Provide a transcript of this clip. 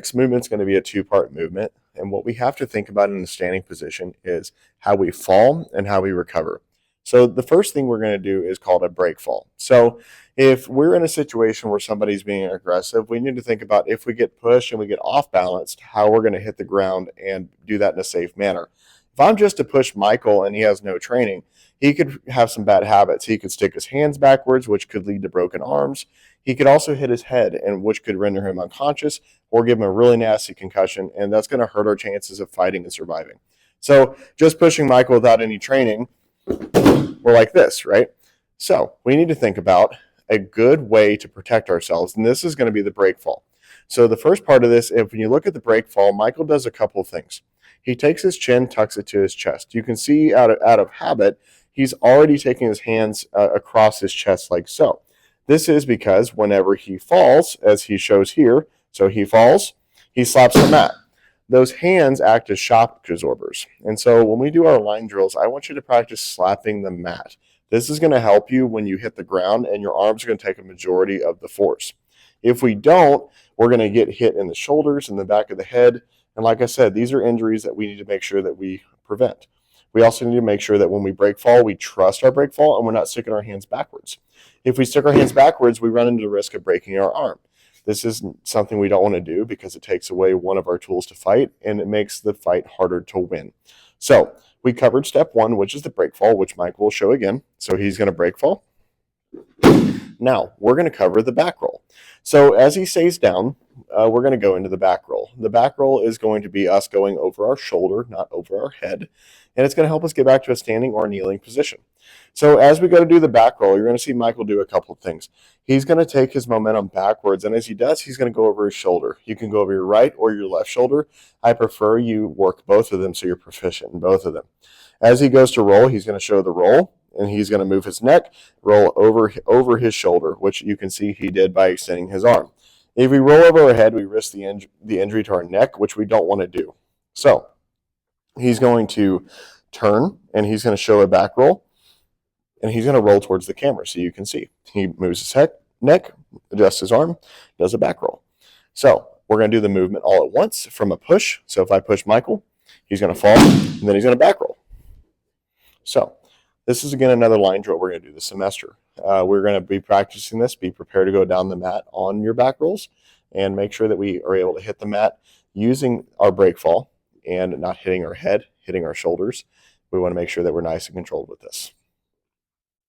Next movement is going to be a two-part movement. And what we have to think about in the standing position is how we fall and how we recover. So the first thing we're going to do is called a break fall. So if we're in a situation where somebody's being aggressive, we need to think about if we get pushed and we get off balanced, how we're going to hit the ground and do that in a safe manner. If I'm just to push Michael and he has no training, he could have some bad habits. He could stick his hands backwards, which could lead to broken arms. He could also hit his head, and which could render him unconscious or give him a really nasty concussion, and that's going to hurt our chances of fighting and surviving. So just pushing Michael without any training, we're like this, right? So we need to think about a good way to protect ourselves, and this is going to be the break fall. So the first part of this, if you look at the break fall, Michael does a couple of things. He takes his chin, tucks it to his chest. You can see out of habit, he's already taking his hands across his chest like so. This is because whenever he falls, as he shows here, so he falls, he slaps the mat. Those hands act as shock absorbers. And so when we do our line drills, I want you to practice slapping the mat. This is going to help you when you hit the ground, and your arms are going to take a majority of the force. If we don't, we're going to get hit in the shoulders and the back of the head. And like I said, these are injuries that we need to make sure that we prevent. We also need to make sure that when we break fall, we trust our break fall and we're not sticking our hands backwards. If we stick our hands backwards, we run into the risk of breaking our arm. This is something we don't want to do because it takes away one of our tools to fight, and it makes the fight harder to win. So we covered step one, which is the break fall, which Mike will show again. So he's going to break fall. Now we're going to cover the back roll. So as he stays down, we're going to go into the back roll. The back roll is going to be us going over our shoulder, not over our head, and it's going to help us get back to a standing or kneeling position. So as we go to do the back roll, you're going to see Michael do a couple of things. He's going to take his momentum backwards, and as he does, he's going to go over his shoulder. You can go over your right or your left shoulder. I prefer you work both of them so you're proficient in both of them. As he goes to roll, he's going to show the roll, and he's going to move his neck, roll over his shoulder, which you can see he did by extending his arm. If we roll over our head, we risk the injury to our neck, which we don't want to do. So he's going to turn, and he's going to show a back roll, and he's going to roll towards the camera so you can see. He moves his neck, adjusts his arm, does a back roll. So we're going to do the movement all at once from a push. So if I push Michael, he's going to fall, and then he's going to back roll. So this is, again, another line drill we're going to do this semester. We're going to be practicing this. Be prepared to go down the mat on your back rolls and make sure that we are able to hit the mat using our break fall and not hitting our head, hitting our shoulders. We want to make sure that we're nice and controlled with this.